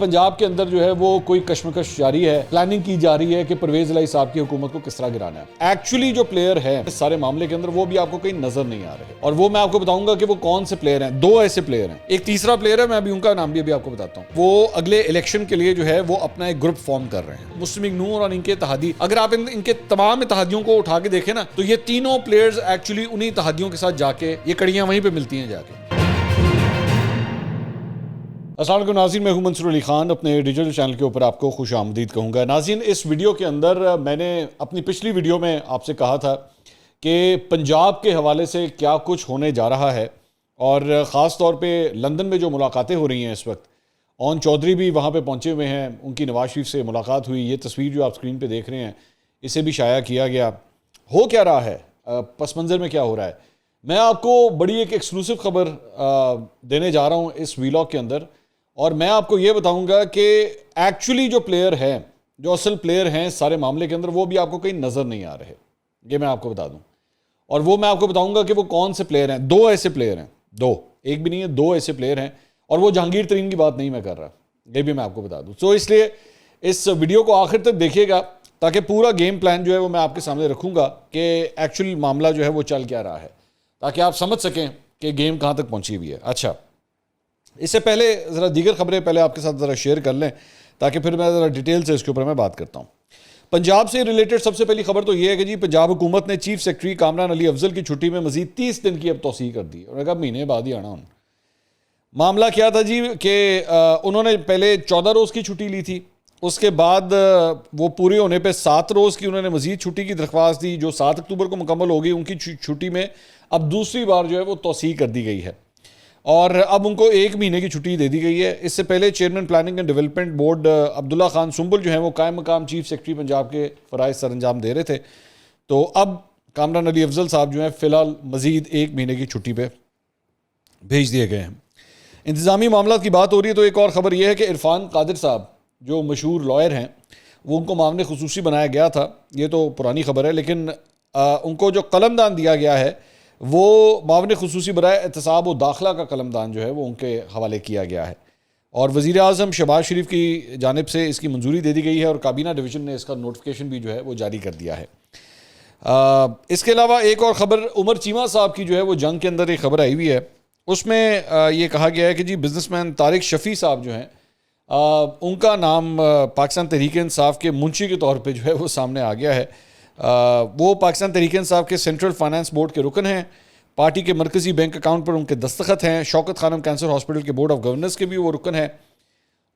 پنجاب کے اندر جو ہے وہ کوئی کشمکش جاری ہے، پلاننگ کی جا رہی ہے کہ پرویز الہی صاحب کی حکومت کو کس طرح گرانا ہے۔ ایکچولی جو پلیئر ہے اس سارے معاملے کے اندر وہ بھی آپ کو کہیں نظر نہیں آ رہے، اور وہ میں آپ کو بتاؤں گا کہ وہ کون سے پلیئر ہیں۔ دو ایسے پلیئر ہیں، ایک تیسرا پلیئر ہے، میں ابھی ان کا نام بھی ابھی آپ کو بتاتا ہوں۔ وہ اگلے الیکشن کے لیے جو ہے وہ اپنا ایک گروپ فارم کر رہے ہیں، مسلم لیگ نون اور ان کے اتحادی۔ اگر آپ ان کے تمام اتحادیوں کو اٹھا کے دیکھیں نا تو یہ تینوں پلیئرز ایکچولی انہی اتحادیوں کے ساتھ جا کے یہ کڑیاں وہیں پہ ملتی ہیں جا کے۔ السلام علیکم ناظرین، میں ہوں منصور علی خان، اپنے ڈیجیٹل چینل کے اوپر آپ کو خوش آمدید کہوں گا۔ ناظرین، اس ویڈیو کے اندر میں نے اپنی پچھلی ویڈیو میں آپ سے کہا تھا کہ پنجاب کے حوالے سے کیا کچھ ہونے جا رہا ہے، اور خاص طور پہ لندن میں جو ملاقاتیں ہو رہی ہیں اس وقت، اون چودھری بھی وہاں پہ پہنچے ہوئے ہیں، ان کی نواز شریف سے ملاقات ہوئی۔ یہ تصویر جو آپ اسکرین پہ دیکھ رہے ہیں اسے بھی شائع کیا گیا۔ ہو کیا رہا ہے، پس منظر میں کیا ہو رہا ہے، میں آپ کو بڑی ایک ایکسکلوسیو خبر دینے جا رہا ہوں اس ویلاگ کے اندر، اور میں آپ کو یہ بتاؤں گا کہ ایکچولی جو پلیئر ہیں، جو اصل پلیئر ہیں سارے معاملے کے اندر، وہ بھی آپ کو کہیں نظر نہیں آ رہے، یہ میں آپ کو بتا دوں۔ اور وہ میں آپ کو بتاؤں گا کہ وہ کون سے پلیئر ہیں۔ دو ایسے پلیئر ہیں، دو، ایک بھی نہیں ہے، دو ایسے پلیئر ہیں، اور وہ جہانگیر ترین کی بات نہیں میں کر رہا، یہ بھی میں آپ کو بتا دوں۔ تو اس لیے اس ویڈیو کو آخر تک دیکھیے گا تاکہ پورا گیم پلان جو ہے وہ میں آپ کے سامنے رکھوں گا کہ ایکچولی معاملہ جو ہے وہ چل کیا رہا ہے، تاکہ آپ سمجھ سکیں کہ گیم کہاں تک پہنچی ہوئی ہے۔ اچھا، اس سے پہلے ذرا دیگر خبریں پہلے آپ کے ساتھ ذرا شیئر کر لیں تاکہ پھر میں ذرا ڈیٹیل سے اس کے اوپر میں بات کرتا ہوں۔ پنجاب سے ریلیٹڈ سب سے پہلی خبر تو یہ ہے کہ جی پنجاب حکومت نے چیف سیکرٹری کامران علی افضل کی چھٹی میں مزید 30 دن کی اب توسیع کر دی، اور کہا مہینے بعد ہی آنا۔ معاملہ کیا تھا جی کہ انہوں نے پہلے 14 روز کی چھٹی لی تھی، اس کے بعد وہ پوری ہونے پہ 7 روز کی انہوں نے مزید چھٹی کی درخواست دی، جو 7 اکتوبر کو مکمل ہوگی۔ ان کی چھٹی میں اب دوسری بار جو ہے وہ توسیع کر دی گئی ہے، اور اب ان کو 1 مہینے کی چھٹی دے دی گئی ہے۔ اس سے پہلے chairman planning and development board Abdullah Khan Sumbal جو ہیں وہ قائم مقام چیف سیکرٹری پنجاب کے فرائض سر انجام دے رہے تھے، تو اب کامران علی افضل صاحب جو ہیں فی الحال مزید 1 مہینے کی چھٹی پہ بھیج دیے گئے ہیں۔ انتظامی معاملات کی بات ہو رہی ہے تو ایک اور خبر یہ ہے کہ عرفان قادر صاحب جو مشہور لائر ہیں، وہ ان کو معاون خصوصی بنایا گیا تھا، یہ تو پرانی خبر ہے، لیکن ان کو جو قلمدان دیا گیا ہے وہ معاون خصوصی برائے احتساب و داخلہ کا قلمدان جو ہے وہ ان کے حوالے کیا گیا ہے، اور وزیر اعظم شہباز شریف کی جانب سے اس کی منظوری دے دی گئی ہے، اور کابینہ ڈویژن نے اس کا نوٹیفیکیشن بھی جو ہے وہ جاری کر دیا ہے۔ اس کے علاوہ ایک اور خبر عمر چیمہ صاحب کی جو ہے وہ جنگ کے اندر ایک خبر آئی ہوئی ہے، اس میں یہ کہا گیا ہے کہ جی بزنس مین طارق شفیع صاحب جو ہیں ان کا نام پاکستان تحریک انصاف کے منشی کے طور پہ جو ہے وہ سامنے آ گیا ہے۔ وہ پاکستان تحریک انصاف کے سینٹرل فائنانس بورڈ کے رکن ہیں، پارٹی کے مرکزی بینک اکاؤنٹ پر ان کے دستخط ہیں، شوکت خانم کینسر ہاسپٹل کے بورڈ آف گورننس کے بھی وہ رکن ہیں،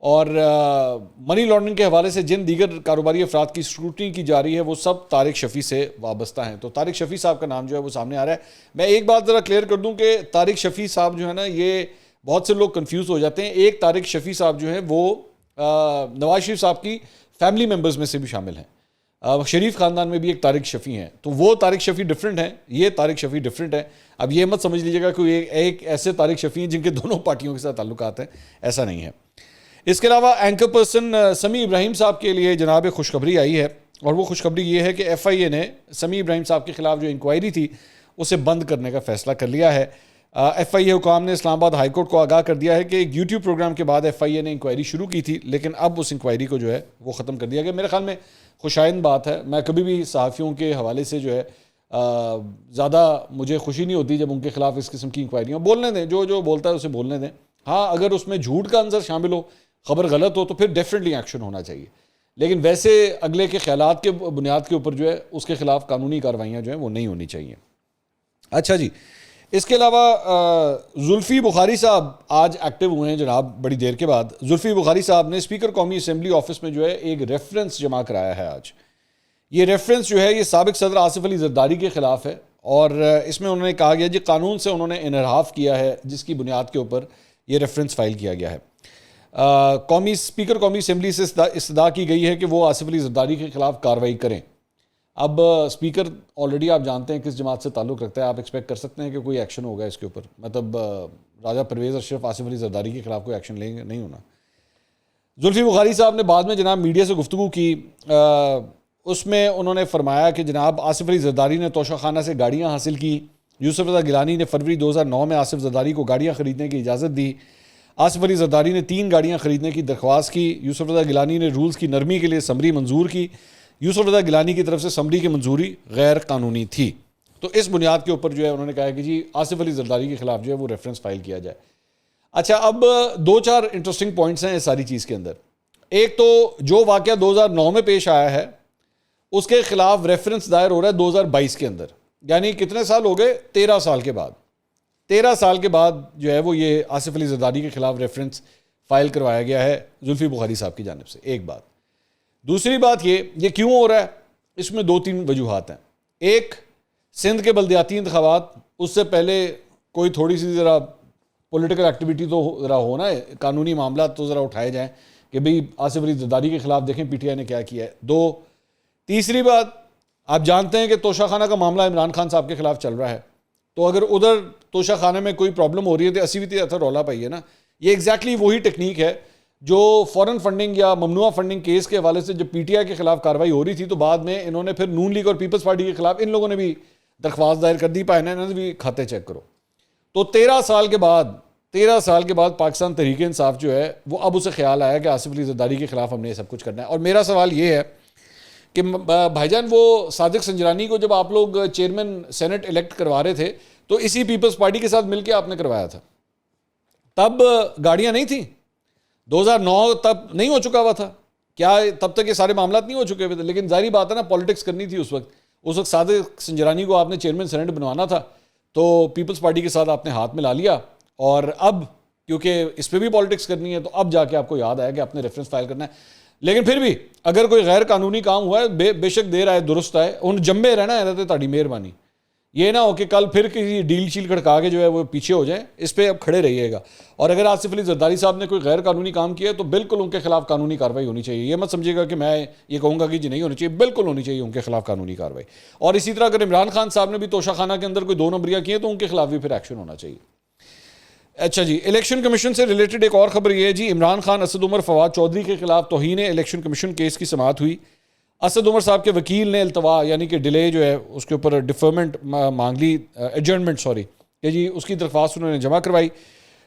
اور منی لانڈرنگ کے حوالے سے جن دیگر کاروباری افراد کی اسکروٹنی کی جا رہی ہے وہ سب طارق شفیع سے وابستہ ہیں۔ تو طارق شفیع صاحب کا نام جو ہے وہ سامنے آ رہا ہے۔ میں ایک بات ذرا کلیئر کر دوں کہ طارق شفیع صاحب جو ہے نا، یہ بہت سے لوگ کنفیوز ہو جاتے ہیں۔ ایک طارق شفیع صاحب جو ہیں وہ نواز شریف صاحب کی فیملی ممبرز میں سے بھی شامل ہیں، شریف خاندان میں بھی ایک طارق شفیع ہیں، تو وہ طارق شفیع ڈیفرنٹ ہیں، یہ طارق شفیع ڈیفرنٹ ہے۔ اب یہ مت سمجھ لیجیے گا کہ ایک ایسے طارق شفیع ہیں جن کے دونوں پارٹیوں کے ساتھ تعلقات ہیں، ایسا نہیں ہے۔ اس کے علاوہ اینکر پرسن سمیع ابراہیم صاحب کے لیے جناب ایک خوشخبری آئی ہے، اور وہ خوشخبری یہ ہے کہ ایف آئی اے نے سمیع ابراہیم صاحب کے خلاف جو انکوائری تھی اسے بند کرنے کا فیصلہ کر لیا ہے۔ ایف آئی اے حکام نے اسلام آباد ہائی کورٹ کو آگاہ کر دیا ہے کہ ایک یوٹیوب پروگرام کے بعد ایف آئی اے نے انکوائری شروع کی تھی، لیکن اب اس انکوائری کو جو ہے وہ ختم کر دیا گیا۔ میرے خیال میں خوشائند بات ہے، میں کبھی بھی صحافیوں کے حوالے سے جو ہے زیادہ مجھے خوشی نہیں ہوتی جب ان کے خلاف اس قسم کی انکوائریاں بولنے دیں، جو بولتا ہے اسے بولنے دیں۔ ہاں، اگر اس میں جھوٹ کا عنصر شامل ہو، خبر غلط ہو، تو پھر ڈیفینیٹلی ایکشن ہونا چاہیے، لیکن ویسے اگلے کے خیالات کے بنیاد کے اوپر جو ہے اس کے خلاف قانونی کارروائیاں جو ہیں وہ نہیں ہونی چاہیے۔ اچھا جی، اس کے علاوہ زلفی بخاری صاحب آج ایکٹیو ہوئے ہیں جناب بڑی دیر کے بعد۔ زلفی بخاری صاحب نے اسپیکر قومی اسمبلی آفس میں جو ہے ایک ریفرنس جمع کرایا ہے آج۔ یہ ریفرنس جو ہے یہ سابق صدر آصف علی زرداری کے خلاف ہے، اور اس میں انہوں نے کہا گیا جی قانون سے انہوں نے انحراف کیا ہے، جس کی بنیاد کے اوپر یہ ریفرنس فائل کیا گیا ہے۔ اسپیکر قومی اسمبلی سے استدعا کی گئی ہے کہ وہ آصف علی زرداری کے خلاف کارروائی کریں۔ اب اسپیکر آلریڈی آپ جانتے ہیں کس جماعت سے تعلق رکھتا ہے، آپ ایکسپیکٹ کر سکتے ہیں کہ کوئی ایکشن ہوگا اس کے اوپر، مطلب راجہ پرویز اشرف آصف علی زرداری کے خلاف کوئی ایکشن لیں گے، نہیں ہونا۔ زلفی بخاری صاحب نے بعد میں جناب میڈیا سے گفتگو کی، اس میں انہوں نے فرمایا کہ جناب آصف علی زرداری نے توشہ خانہ سے گاڑیاں حاصل کی، یوسف رضا گیلانی نے فروری 2009 میں آصف زرداری کو گاڑیاں خریدنے کی اجازت دی، آصف علی زرداری نے 3 گاڑیاں خریدنے کی درخواست کی. یوسف رضا گیلانی نے رولز کی نرمی کے لیے سمری منظور کی. یوسف رضا گیلانی کی طرف سے سمری کی منظوری غیر قانونی تھی. تو اس بنیاد کے اوپر جو ہے انہوں نے کہا کہ جی آصف علی زرداری کے خلاف جو ہے وہ ریفرنس فائل کیا جائے. اچھا اب 2-4 انٹرسٹنگ پوائنٹس ہیں اس ساری چیز کے اندر. ایک تو جو واقعہ 2009 میں پیش آیا ہے اس کے خلاف ریفرنس دائر ہو رہا ہے 2022 کے اندر, یعنی کتنے سال ہو گئے, 13 سال کے بعد. 13 سال کے بعد جو ہے وہ یہ آصف علی زرداری کے خلاف ریفرنس فائل کروایا گیا ہے زلفی بخاری صاحب کی جانب سے. ایک بات. دوسری بات یہ کیوں ہو رہا ہے, اس میں 2-3 وجوہات ہیں. ایک, سندھ کے بلدیاتی انتخابات, اس سے پہلے کوئی تھوڑی سی ذرا پولیٹیکل ایکٹیویٹی تو ذرا ہونا ہے, قانونی معاملات تو ذرا اٹھائے جائیں کہ بھئی آصف علی زرداری کے خلاف دیکھیں پی ٹی آئی نے کیا کیا ہے. 2, تیسری بات, آپ جانتے ہیں کہ توشہ خانہ کا معاملہ عمران خان صاحب کے خلاف چل رہا ہے, تو اگر ادھر توشہ خانے میں کوئی پرابلم ہو رہی ہے تو اسی بھی اتھر رولا پائی ہے نا. یہ ایگزیکٹلی وہی ٹیکنیک ہے جو فورن فنڈنگ یا ممنوعہ فنڈنگ کیس کے حوالے سے جب پی ٹی آئی کے خلاف کارروائی ہو رہی تھی تو بعد میں انہوں نے پھر نون لیگ اور پیپلز پارٹی کے خلاف ان لوگوں نے بھی درخواست دائر کر دی, پائے انہوں نے بھی کھاتے چیک کرو. تو 13 سال کے بعد پاکستان تحریک انصاف جو ہے وہ اب اسے خیال آیا کہ آصف علی زرداری کے خلاف ہم نے یہ سب کچھ کرنا ہے. اور میرا سوال یہ ہے کہ بھائی جان وہ صادق سنجرانی کو جب آپ لوگ چیئرمین سینٹ الیکٹ کروا رہے تھے تو اسی پیپلز پارٹی کے ساتھ مل کے آپ نے کروایا تھا, تب گاڑیاں نہیں تھیں, 2009 تب نہیں ہو چکا ہوا تھا کیا, تب تک یہ سارے معاملات نہیں ہو چکے ہوئے تھے. لیکن ظاہری بات ہے نا, پالیٹکس کرنی تھی اس وقت صادق سنجرانی کو آپ نے چیئرمین سینٹ بنوانا تھا, تو پیپلز پارٹی کے ساتھ آپ نے ہاتھ ملا لیا. اور اب کیونکہ اس پہ بھی پالیٹکس کرنی ہے تو اب جا کے آپ کو یاد آیا کہ آپ نے ریفرنس فائل کرنا ہے. لیکن پھر بھی اگر کوئی غیر قانونی کام ہوا ہے بے شک دیر آئے درست آئے, ان جمبے رہنا ہے تو تاڑی مہربانی, یہ نہ ہو کہ کل پھر کسی ڈیل شیل کھڑکا کے جو ہے وہ پیچھے ہو جائیں. اس پہ اب کھڑے رہیے گا. اور اگر آصف علی زرداری صاحب نے کوئی غیر قانونی کام کیا ہے تو بالکل ان کے خلاف قانونی کارروائی ہونی چاہیے. یہ مت سمجھے گا کہ میں یہ کہوں گا کہ جی نہیں ہونی چاہیے, بالکل ہونی چاہیے ان کے خلاف قانونی کارروائی. اور اسی طرح اگر عمران خان صاحب نے بھی توشہ خانہ کے اندر کوئی 2 نمبریاں کی ہیں تو ان کے خلاف بھی پھر ایکشن ہونا چاہیے. اچھا جی, الیکشن کمیشن سے ریلیٹڈ ایک اور خبر یہ ہے جی, عمران خان, اسد عمر, فواد چودھری کے خلاف توہین الیکشن کمیشن کیس کی سماعت ہوئی. اسد عمر صاحب کے وکیل نے التوا یعنی کہ ڈیلے جو ہے اس کے اوپر ڈیفرمنٹ مانگ لی, ایڈجرنمنٹ کہ جی اس کی درخواست انہوں نے جمع کروائی.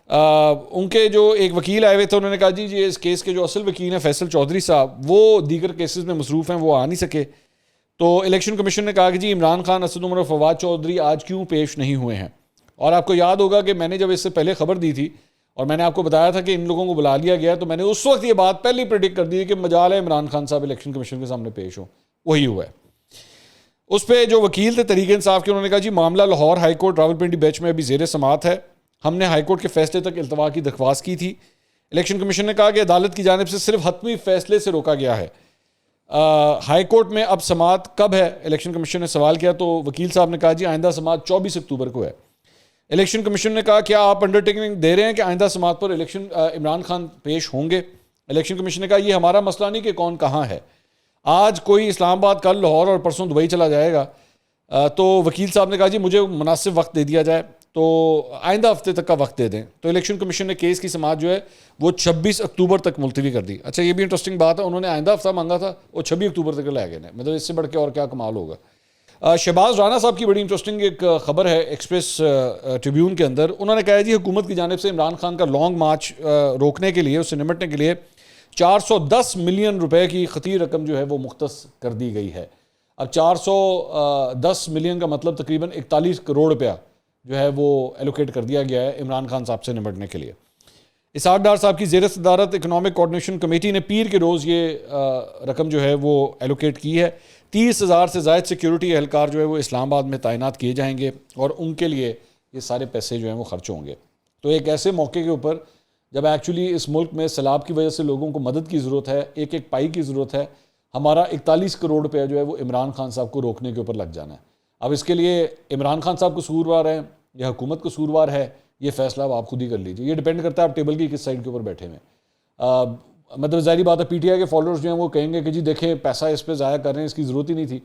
ان کے جو ایک وکیل آئے ہوئے تھے انہوں نے کہا جی اس کیس کے جو اصل وکیل ہیں فیصل چودھری صاحب وہ دیگر کیسز میں مصروف ہیں, وہ آ نہیں سکے. تو الیکشن کمیشن نے کہا کہ جی عمران خان, اسد عمر اور فواد چودھری آج کیوں پیش نہیں ہوئے ہیں. اور آپ کو یاد ہوگا کہ میں نے جب اس سے پہلے خبر دی تھی اور میں نے آپ کو بتایا تھا کہ ان لوگوں کو بلا لیا گیا, تو میں نے اس وقت یہ بات پہلے پریڈکٹ کر دی کہ مجال ہے عمران خان صاحب الیکشن کمیشن کے سامنے پیش ہوں. وہی ہوا ہے. اس پہ جو وکیل تھے تحریک انصاف کے, انہوں نے کہا جی معاملہ لاہور ہائی کورٹ راولپنڈی بیچ میں ابھی زیر سماعت ہے, ہم نے ہائی کورٹ کے فیصلے تک التوا کی درخواست کی تھی. الیکشن کمیشن نے کہا کہ عدالت کی جانب سے صرف حتمی فیصلے سے روکا گیا ہے. ہائی کورٹ میں اب سماعت کب ہے, الیکشن کمیشن نے سوال کیا, تو وکیل صاحب نے کہا جی آئندہ سماعت 24 اکتوبر کو ہے. الیکشن کمیشن نے کہا کیا آپ انڈرٹیکنگ دے رہے ہیں کہ آئندہ سماعت پر عمران خان پیش ہوں گے. الیکشن کمیشن نے کہا یہ ہمارا مسئلہ نہیں کہ کون کہاں ہے, آج کوئی اسلام آباد, کل لاہور اور پرسوں دبئی چلا جائے گا. تو وکیل صاحب نے کہا جی مجھے مناسب وقت دے دیا جائے, تو آئندہ ہفتے تک کا وقت دے دیں. تو الیکشن کمیشن نے کیس کی سماعت جو ہے وہ 26 اکتوبر تک ملتوی کر دی. اچھا یہ بھی انٹرسٹنگ بات ہے, انہوں نے آئندہ ہفتہ مانگا تھا, وہ 26 اکتوبر تک لے گئے, مطلب اس سے بڑھ کے اور کیا کمال ہوگا. شہباز رانا صاحب کی بڑی انٹرسٹنگ ایک خبر ہے ایکسپریس ٹریبیون کے اندر. انہوں نے کہا جی حکومت کی جانب سے عمران خان کا لانگ مارچ روکنے کے لیے, اس سے نمٹنے کے لیے 410 ملین روپے کی خطیر رقم جو ہے وہ مختص کر دی گئی ہے. اب 410 ملین کا مطلب تقریباً 41 کروڑ روپیہ جو ہے وہ ایلوکیٹ کر دیا گیا ہے عمران خان صاحب سے نمٹنے کے لیے. اسحاق ڈار صاحب کی زیر صدارت اکنامک کوآرڈینیشن کمیٹی نے پیر کے روز یہ رقم جو ہے وہ ایلوکیٹ کی ہے. 30,000 سے زائد سیکیورٹی اہلکار جو ہے وہ اسلام آباد میں تعینات کیے جائیں گے اور ان کے لیے یہ سارے پیسے جو ہیں وہ خرچ ہوں گے. تو ایک ایسے موقع کے اوپر جب ایکچولی اس ملک میں سیلاب کی وجہ سے لوگوں کو مدد کی ضرورت ہے, ایک ایک پائی کی ضرورت ہے, ہمارا 41 کروڑ روپیہ جو ہے وہ عمران خان صاحب کو روکنے کے اوپر لگ جانا ہے. اب اس کے لیے عمران خان صاحب قصوروار ہیں یا حکومت قصوروار ہے, یہ فیصلہ اب آپ خود ہی کر لیجیے. یہ ڈیپینڈ کرتا ہے آپ ٹیبل کی کس سائڈ کے اوپر بیٹھے ہوئے. مطلب ظاہری بات ہے پی ٹی آئی کے فالوورز جو ہیں وہ کہیں گے کہ جی دیکھیں پیسہ اس پہ ضائع کر رہے ہیں, اس کی ضرورت ہی نہیں تھی.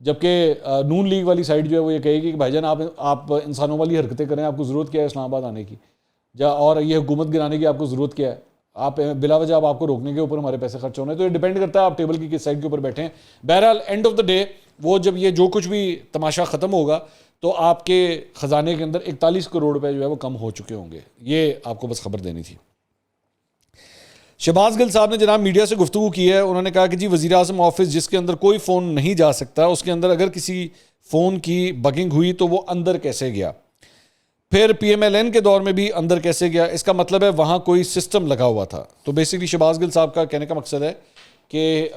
جبکہ نون لیگ والی سائڈ جو ہے وہ یہ کہے گی کہ بھائی جان آپ انسانوں والی حرکتیں کریں, آپ کو ضرورت کیا ہے اسلام آباد آنے کی, اور یہ حکومت گرانے کی آپ کو ضرورت کیا ہے, آپ بلا وجہ آپ کو روکنے کے اوپر ہمارے پیسے خرچ ہونے. تو یہ ڈیپینڈ کرتا ہے آپ ٹیبل کی کس سائڈ کے اوپر بیٹھیں. بہرحال اینڈ آف دا ڈے وہ جب یہ جو کچھ بھی تماشا ختم ہوگا تو آپ کے خزانے کے اندر 41 کروڑ روپے جو ہے وہ کم ہو چکے ہوں گے. یہ آپ کو بس خبر دینی تھی. شہباز گل صاحب نے جناب میڈیا سے گفتگو کی ہے. انہوں نے کہا کہ جی وزیر اعظم آفس جس کے اندر کوئی فون نہیں جا سکتا, اس کے اندر اگر کسی فون کی بگنگ ہوئی تو وہ اندر کیسے گیا. پھر پی ایم ایل این کے دور میں بھی اندر کیسے گیا, اس کا مطلب ہے وہاں کوئی سسٹم لگا ہوا تھا. تو بیسکلی شہباز گل صاحب کا کہنے کا مقصد ہے کہ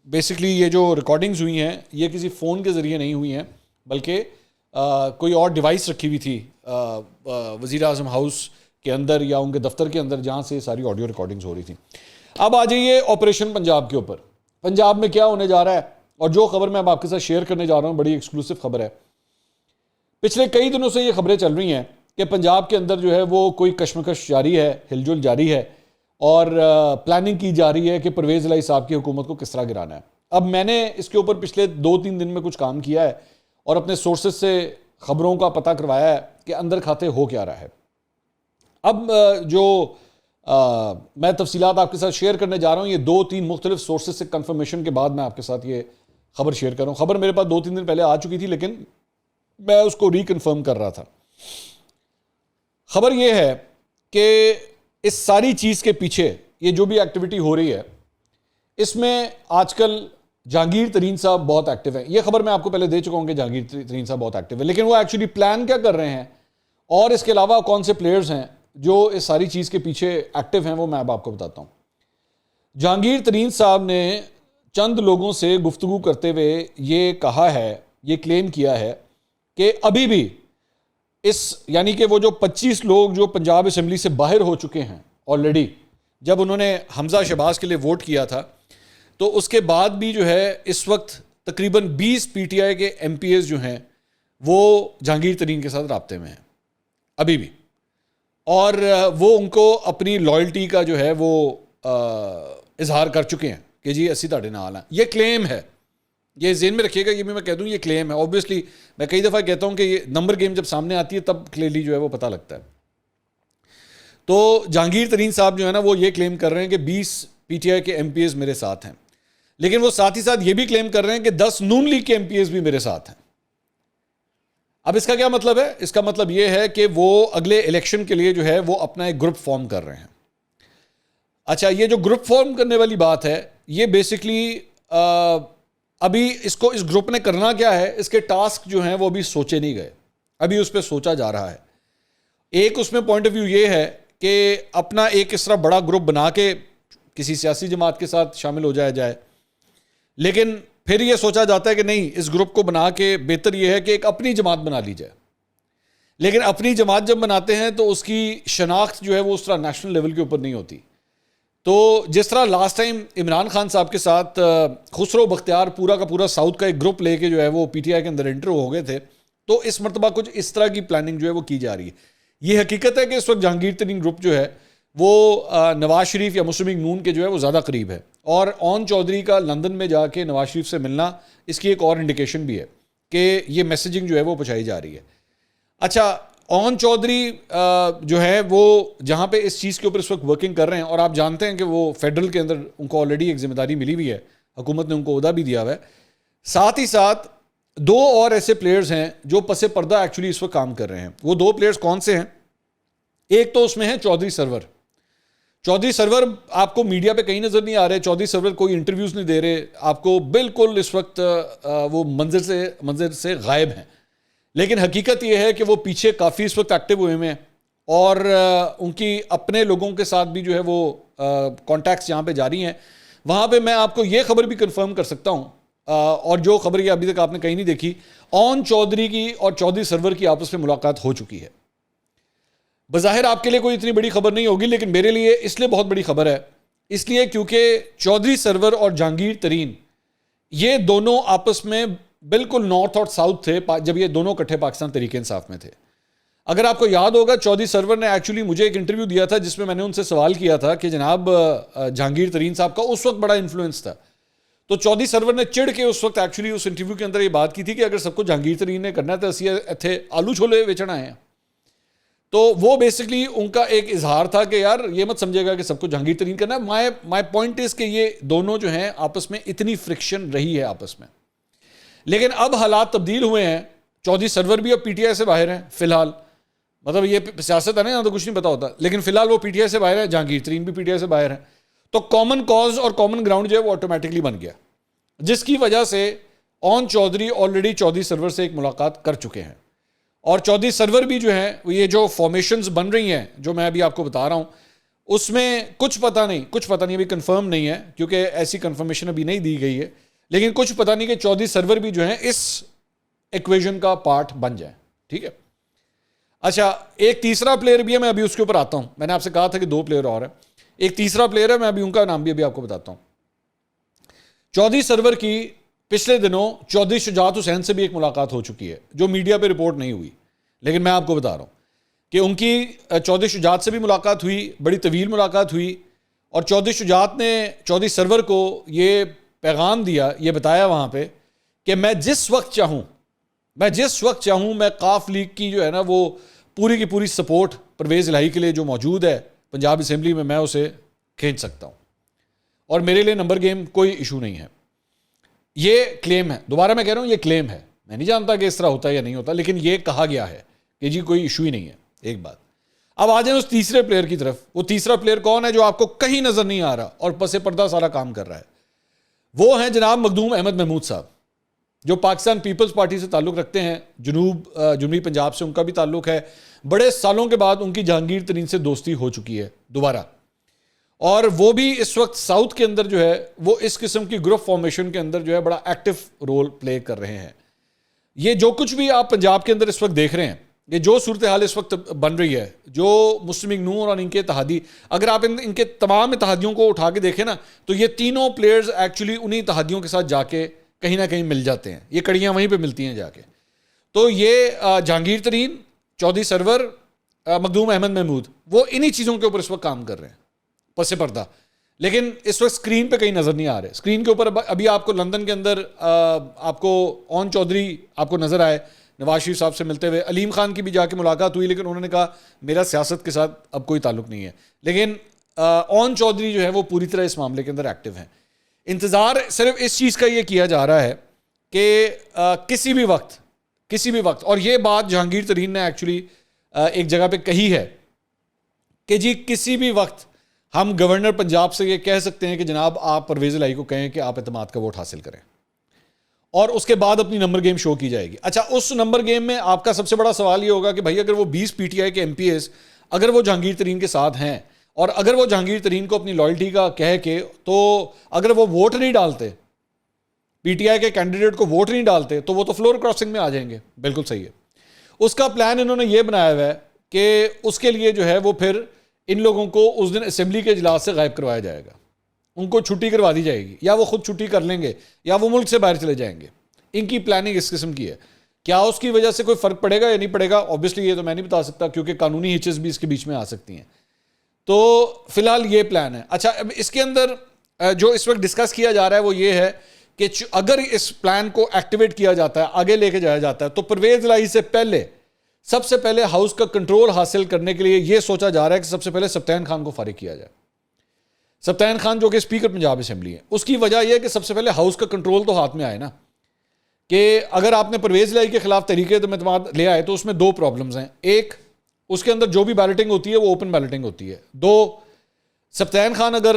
بیسکلی یہ جو ریکارڈنگز ہوئی ہیں یہ کسی فون کے ذریعے نہیں ہوئی ہیں, بلکہ کوئی اور ڈیوائس رکھی ہوئی تھی وزیر اعظم ہاؤس کے اندر یا ان کے دفتر کے اندر, جہاں سے ساری آڈیو ریکارڈنگز ہو رہی تھیں. اب آ جائیے آپریشن پنجاب کے اوپر. پنجاب میں کیا ہونے جا رہا ہے, اور جو خبر میں اب آپ کے ساتھ شیئر کرنے جا رہا ہوں بڑی ایکسکلوسیو خبر ہے. پچھلے کئی دنوں سے یہ خبریں چل رہی ہیں کہ پنجاب کے اندر جو ہے وہ کوئی کشمکش جاری ہے, ہل جل جاری ہے, اور پلاننگ کی جا رہی ہے کہ پرویز الہی صاحب کی حکومت کو کس طرح گرانا ہے. اب میں نے اس کے اوپر پچھلے 2-3 دن میں کچھ کام کیا ہے اور اپنے سورسز سے خبروں کا پتہ کروایا ہے کہ اندر کھاتے ہو کیا رہا ہے. اب جو میں تفصیلات آپ کے ساتھ شیئر کرنے جا رہا ہوں, یہ 2-3 مختلف سورسز سے کنفرمیشن کے بعد میں آپ کے ساتھ یہ خبر شیئر کر رہا ہوں. خبر میرے پاس 2-3 دن پہلے آ چکی تھی, لیکن میں اس کو ریکنفرم کر رہا تھا. خبر یہ ہے کہ اس ساری چیز کے پیچھے یہ جو بھی ایکٹیویٹی ہو رہی ہے, اس میں آج کل جہانگیر ترین صاحب بہت ایکٹیو ہیں. یہ خبر میں آپ کو پہلے دے چکا ہوں کہ جہانگیر ترین صاحب بہت ایکٹیو ہیں, لیکن وہ ایکچولی پلان کیا کر رہے ہیں اور اس کے علاوہ کون سے پلیئرز ہیں جو اس ساری چیز کے پیچھے ایکٹیو ہیں, وہ میں اب آپ کو بتاتا ہوں. جہانگیر ترین صاحب نے چند لوگوں سے گفتگو کرتے ہوئے یہ کہا ہے, یہ کلیم کیا ہے کہ ابھی بھی اس یعنی کہ وہ جو 25 لوگ جو پنجاب اسمبلی سے باہر ہو چکے ہیں آلریڈی, جب انہوں نے حمزہ شہباز کے لیے ووٹ کیا تھا تو اس کے بعد بھی جو ہے اس وقت تقریباً 20 پی ٹی آئی کے ایم پی ایز جو ہیں وہ جہانگیر ترین کے ساتھ رابطے میں ہیں ابھی بھی, اور وہ ان کو اپنی لائلٹی کا جو ہے وہ اظہار کر چکے ہیں کہ جی اسی تاڑے نال ہیں. یہ کلیم ہے, یہ ذہن میں رکھیے گا, یہ بھی میں کہہ دوں یہ کلیم ہے. اوبویسلی میں کئی دفعہ کہتا ہوں کہ یہ نمبر گیم جب سامنے آتی ہے تب کلیئرلی جو ہے وہ پتہ لگتا ہے. تو جہانگیر ترین صاحب جو ہے نا وہ یہ کلیم کر رہے ہیں کہ 20 پی ٹی آئی کے ایم پی ایز میرے ساتھ ہیں, لیکن وہ ساتھ ہی ساتھ یہ بھی کلیم کر رہے ہیں کہ 10 نون لیگ کے ایم پی ایز بھی میرے ساتھ ہیں. اب اس کا کیا مطلب ہے؟ اس کا مطلب یہ ہے کہ وہ اگلے الیکشن کے لیے جو ہے وہ اپنا ایک گروپ فارم کر رہے ہیں. اچھا, یہ جو گروپ فارم کرنے والی بات ہے یہ بیسکلی ابھی اس گروپ نے کرنا کیا ہے, اس کے ٹاسک جو ہیں وہ ابھی سوچے نہیں گئے, ابھی اس پہ سوچا جا رہا ہے. ایک اس میں پوائنٹ آف ویو یہ ہے کہ اپنا ایک اس طرح بڑا گروپ بنا کے کسی سیاسی جماعت کے ساتھ شامل ہو جائے, لیکن پھر یہ سوچا جاتا ہے کہ نہیں, اس گروپ کو بنا کے بہتر یہ ہے کہ ایک اپنی جماعت بنا لی جائے. لیکن اپنی جماعت جب بناتے ہیں تو اس کی شناخت جو ہے وہ اس طرح نیشنل لیول کے اوپر نہیں ہوتی. تو جس طرح لاسٹ ٹائم عمران خان صاحب کے ساتھ خسرو بختیار پورا کا پورا ساؤتھ کا ایک گروپ لے کے جو ہے وہ پی ٹی آئی کے اندر انٹر ہو گئے تھے, تو اس مرتبہ کچھ اس طرح کی پلاننگ جو ہے وہ کی جا رہی ہے. یہ حقیقت ہے کہ اس وقت جہانگیر ترین گروپ جو ہے وہ نواز شریف یا مسلم لیگ نون کے جو ہے وہ زیادہ قریب ہے, اور اون چودھری کا لندن میں جا کے نواز شریف سے ملنا اس کی ایک اور انڈیکیشن بھی ہے کہ یہ میسیجنگ جو ہے وہ پہنچائی جا رہی ہے. اچھا, اون چودھری جو ہے وہ جہاں پہ اس چیز کے اوپر اس وقت ورکنگ کر رہے ہیں, اور آپ جانتے ہیں کہ وہ فیڈرل کے اندر ان کو آلریڈی ایک ذمہ داری ملی ہوئی ہے, حکومت نے ان کو عہدہ بھی دیا ہوا ہے. ساتھ ہی ساتھ 2 اور ایسے پلیئرز ہیں جو پس پردہ ایکچولی اس وقت کام کر رہے ہیں. وہ 2 پلیئرز کون سے ہیں؟ ایک تو اس میں ہے چودھری سرور. چودھری سرور آپ کو میڈیا پہ کہیں نظر نہیں آ رہے, چودھری سرور کوئی انٹرویوز نہیں دے رہے آپ کو, بالکل اس وقت وہ منظر سے غائب ہیں. لیکن حقیقت یہ ہے کہ وہ پیچھے کافی اس وقت ایکٹیو ہوئے ہیں, اور ان کی اپنے لوگوں کے ساتھ بھی جو ہے وہ کانٹیکٹس جہاں پہ جاری ہیں. وہاں پہ میں آپ کو یہ خبر بھی کنفرم کر سکتا ہوں, اور جو خبر یہ ابھی تک آپ نے کہیں نہیں دیکھی, اون چودھری کی اور چودھری سرور کی آپس میں ملاقات ہو چکی ہے. بظاہر آپ کے لیے کوئی اتنی بڑی خبر نہیں ہوگی, لیکن میرے لیے اس لیے بہت بڑی خبر ہے, اس لیے کیونکہ چودھری سرور اور جہانگیر ترین یہ دونوں آپس میں بالکل نارتھ اور ساؤتھ تھے جب یہ دونوں اکٹھے پاکستان تحریک انصاف میں تھے. اگر آپ کو یاد ہوگا, چودھری سرور نے ایکچولی مجھے ایک انٹرویو دیا تھا جس میں میں نے ان سے سوال کیا تھا کہ جناب جہانگیر ترین صاحب کا اس وقت بڑا انفلوئنس تھا, تو چودھری سرور نے چڑھ کے اس وقت ایکچولی اس انٹرویو کے اندر یہ بات کی تھی کہ اگر سب کو جہانگیر ترین نے کرنا ہے تو اسی اتنے آلو چھولے بیچن آئے ہیں. تو وہ بیسکلی ان کا ایک اظہار تھا کہ یار یہ مت سمجھے گا کہ سب کو جہانگیر ترین کرنا ہے. مائی پوائنٹ از کہ یہ دونوں جو ہیں آپس میں اتنی فرکشن رہی ہے آپس میں, لیکن اب حالات تبدیل ہوئے ہیں. چودھری سرور بھی اب پی ٹی آئی سے باہر ہیں فی الحال, مطلب یہ سیاست ہے نا، یہاں تو کچھ نہیں پتا ہوتا. لیکن فی الحال وہ پی ٹی آئی سے باہر ہے، جہانگیر ترین بھی پی ٹی آئی سے باہر ہے. تو کامن کاز اور کامن گراؤنڈ جو ہے وہ آٹومیٹکلی بن گیا، جس کی وجہ سے اون چودھری آلریڈی چودھری سرور سے ایک ملاقات کر چکے ہیں. اور چودھری سرور بھی جو ہیں یہ جو فارمیشنز بن رہی ہیں جو میں ابھی آپ کو بتا رہا ہوں، اس میں کچھ پتہ نہیں ابھی کنفرم نہیں ہے کیونکہ ایسی کنفرمیشن ابھی نہیں دی گئی ہے، لیکن کچھ پتہ نہیں کہ چودھری سرور بھی جو ہیں اس ایکویژن کا پارٹ بن جائیں. ٹھیک ہے. اچھا، ایک تیسرا پلیئر بھی ہے، میں ابھی اس کے اوپر آتا ہوں. میں نے آپ سے کہا تھا کہ 2 پلیئر اور ہیں. ایک تیسرا پلیئر ہے، میں ابھی ان کا نام بھی ابھی آپ کو بتاتا ہوں. چودھری سرور کی پچھلے دنوں چودھری شجاعت حسین سے بھی ایک ملاقات ہو چکی ہے جو میڈیا پہ رپورٹ نہیں ہوئی، لیکن میں آپ کو بتا رہا ہوں کہ ان کی چودھری شجاعت سے بھی ملاقات ہوئی، بڑی طویل ملاقات ہوئی. اور چودھری شجاعت نے چودھری سرور کو یہ پیغام دیا، یہ بتایا وہاں پہ کہ میں جس وقت چاہوں میں قاف لیگ کی جو ہے نا وہ پوری کی پوری سپورٹ پرویز الہی کے لیے جو موجود ہے پنجاب اسمبلی میں اسے کھینچ سکتا ہوں، اور میرے لیے نمبر گیم کوئی ایشو نہیں ہے. یہ کلیم ہے، دوبارہ میں کہہ رہا ہوں یہ کلیم ہے، میں نہیں جانتا کہ اس طرح ہوتا ہے یا نہیں ہوتا، لیکن یہ کہا گیا ہے کہ جی کوئی ایشو ہی نہیں ہے. ایک بات. اب آ جائیں اس تیسرے پلیئر کی طرف. وہ تیسرا پلیئر کون ہے جو آپ کو کہیں نظر نہیں آ رہا اور پس پردہ سارا کام کر رہا ہے؟ وہ ہیں جناب مخدوم احمد محمود صاحب، جو پاکستان پیپلز پارٹی سے تعلق رکھتے ہیں، جنوبی پنجاب سے ان کا بھی تعلق ہے. بڑے سالوں کے بعد ان کی جہانگیر ترین سے دوستی ہو چکی ہے دوبارہ، اور وہ بھی اس وقت ساؤتھ کے اندر جو ہے وہ اس قسم کی گروپ فارمیشن کے اندر جو ہے بڑا ایکٹیو رول پلے کر رہے ہیں. یہ جو کچھ بھی آپ پنجاب کے اندر اس وقت دیکھ رہے ہیں، یہ جو صورتحال اس وقت بن رہی ہے، جو مسلم لیگ نون اور ان کے اتحادی، اگر آپ ان کے تمام اتحادیوں کو اٹھا کے دیکھیں نا تو یہ تینوں پلیئرز ایکچولی انہی اتحادیوں کے ساتھ جا کے کہیں نہ کہیں مل جاتے ہیں، یہ کڑیاں وہیں پہ ملتی ہیں جا کے. تو یہ جہانگیر ترین، چودھری سرور، مخدوم احمد محمود، وہ انہی چیزوں کے اوپر اس وقت کام کر رہے ہیں پس پردہ، لیکن اس وقت سکرین پہ کہیں نظر نہیں آ رہے. سکرین کے اوپر ابھی آپ کو لندن کے اندر آپ کو اون چودھری آپ کو نظر آئے نواز شریف صاحب سے ملتے ہوئے. علیم خان کی بھی جا کے ملاقات ہوئی، لیکن انہوں نے کہا میرا سیاست کے ساتھ اب کوئی تعلق نہیں ہے. لیکن اون چودھری جو ہے وہ پوری طرح اس معاملے کے اندر ایکٹیو ہیں. انتظار صرف اس چیز کا یہ کیا جا رہا ہے کہ کسی بھی وقت اور یہ بات جہانگیر ترین نے ایکچولی ایک جگہ پہ کہی ہے کہ جی کسی بھی وقت ہم گورنر پنجاب سے یہ کہہ سکتے ہیں کہ جناب آپ پرویز الہی کو کہیں کہ آپ اعتماد کا ووٹ حاصل کریں، اور اس کے بعد اپنی نمبر گیم شو کی جائے گی. اچھا، اس نمبر گیم میں آپ کا سب سے بڑا سوال یہ ہوگا کہ بھائی اگر وہ 20 پی ٹی آئی کے ایم پی ایز اگر وہ جہانگیر ترین کے ساتھ ہیں، اور اگر وہ جہانگیر ترین کو اپنی لائلٹی کا کہہ کے، تو اگر وہ ووٹ نہیں ڈالتے، پی ٹی آئی کے کینڈیڈیٹ کو ووٹ نہیں ڈالتے، تو وہ تو فلور کراسنگ میں آ جائیں گے. بالکل صحیح ہے. اس کا پلان انہوں نے یہ بنایا ہوا ہے کہ اس کے لیے جو ہے وہ پھر ان لوگوں کو اس دن اسمبلی کے اجلاس سے غائب کروایا جائے گا، ان کو چھٹی کروا دی جائے گی، یا وہ خود چھٹی کر لیں گے یا وہ ملک سے باہر چلے جائیں گے. ان کی پلاننگ اس قسم کی ہے. کیا اس کی وجہ سے کوئی فرق پڑے گا یا نہیں پڑے گا، اوبیسلی یہ تو میں نہیں بتا سکتا کیونکہ قانونی ہچز بھی اس کے بیچ میں آ سکتی ہیں. تو فی الحال یہ پلان ہے. اچھا، اب اس کے اندر جو اس وقت ڈسکس کیا جا رہا ہے وہ یہ ہے کہ اگر اس پلان کو ایکٹیویٹ کیا جاتا ہے، آگے لے کے جایا جاتا ہے، تو پرویز الہی سے سب سے پہلے ہاؤس کا کنٹرول حاصل کرنے کے لیے یہ سوچا جا رہا ہے کہ سب سے پہلے سبطین خان کو فارغ کیا جائے. سبطین خان جو کہ اسپیکر پنجاب اسمبلی ہے، اس کی وجہ یہ ہے کہ سب سے پہلے ہاؤس کا کنٹرول تو ہاتھ میں آئے نا. کہ اگر آپ نے پرویز الہی کے خلاف تحریک اعتماد لے آئے تو اس میں 2 پرابلمز ہیں. ایک، اس کے اندر جو بھی بیلٹنگ ہوتی ہے وہ اوپن بیلٹنگ ہوتی ہے. 2، سبطین خان اگر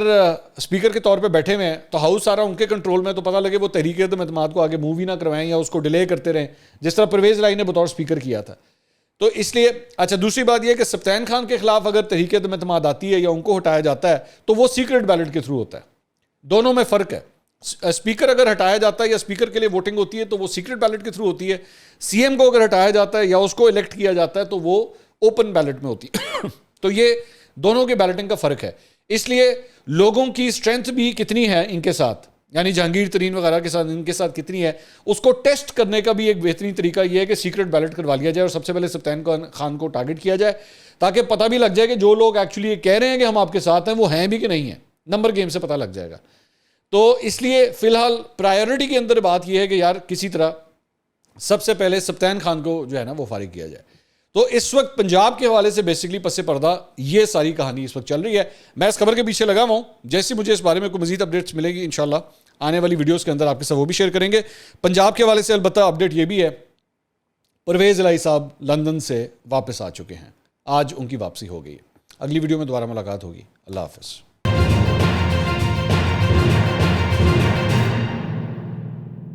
اسپیکر کے طور پہ بیٹھے ہوئے ہیں تو ہاؤس سارا ان کے کنٹرول میں، تو پتہ لگے وہ تحریک اعتماد کو آگے موو ہی نہ کروائیں یا اس کو ڈیلے کرتے رہیں، جس طرح پرویز الہی نے بطور اسپیکر کیا تھا. تو اس لیے اچھا، دوسری بات یہ ہے کہ سبطین خان کے خلاف اگر تحریک اعتماد آتی ہے یا ان کو ہٹایا جاتا ہے تو وہ سیکرٹ بیلٹ کے تھرو ہوتا ہے. دونوں میں فرق ہے. اسپیکر اگر ہٹایا جاتا ہے یا اسپیکر کے لیے ووٹنگ ہوتی ہے تو وہ سیکرٹ بیلٹ کے تھرو ہوتی ہے. سی ایم کو اگر ہٹایا جاتا ہے یا اس کو الیکٹ کیا جاتا ہے تو وہ اوپن بیلٹ میں ہوتی ہے. تو یہ دونوں کے بیلٹنگ کا فرق ہے. اس لیے لوگوں کی اسٹرینتھ بھی کتنی ہے ان کے ساتھ، یعنی جہانگیر ترین وغیرہ کے ساتھ ان کے ساتھ کتنی ہے، اس کو ٹیسٹ کرنے کا بھی ایک بہترین طریقہ یہ ہے کہ سیکرٹ بیلٹ کروا لیا جائے اور سب سے پہلے سبطین خان کو ٹارگٹ کیا جائے، تاکہ پتہ بھی لگ جائے کہ جو لوگ ایکچولی یہ کہہ رہے ہیں کہ ہم آپ کے ساتھ ہیں وہ ہیں بھی کہ نہیں ہیں. نمبر گیم سے پتہ لگ جائے گا. تو اس لیے فی الحال پرائیورٹی کے اندر بات یہ ہے کہ یار کسی طرح سب سے پہلے سبطین خان کو جو ہے نا وہ فارغ کیا جائے. تو اس وقت پنجاب کے حوالے سے بیسکلی پس پردہ یہ ساری کہانی اس وقت چل رہی ہے. میں اس خبر کے پیچھے لگا ہوا ہوں، جیسے مجھے اس بارے میں کوئی مزید اپڈیٹس ملے گی انشاءاللہ آنے والی ویڈیوز کے اندر آپ کے ساتھ وہ بھی شیئر کریں گے. پنجاب کے حوالے سے البتہ اپڈیٹ یہ بھی ہے پرویز الہی صاحب لندن سے واپس آ چکے ہیں، آج ان کی واپسی ہو گئی ہے۔ اگلی ویڈیو میں دوبارہ ملاقات ہوگی، اللہ حافظ۔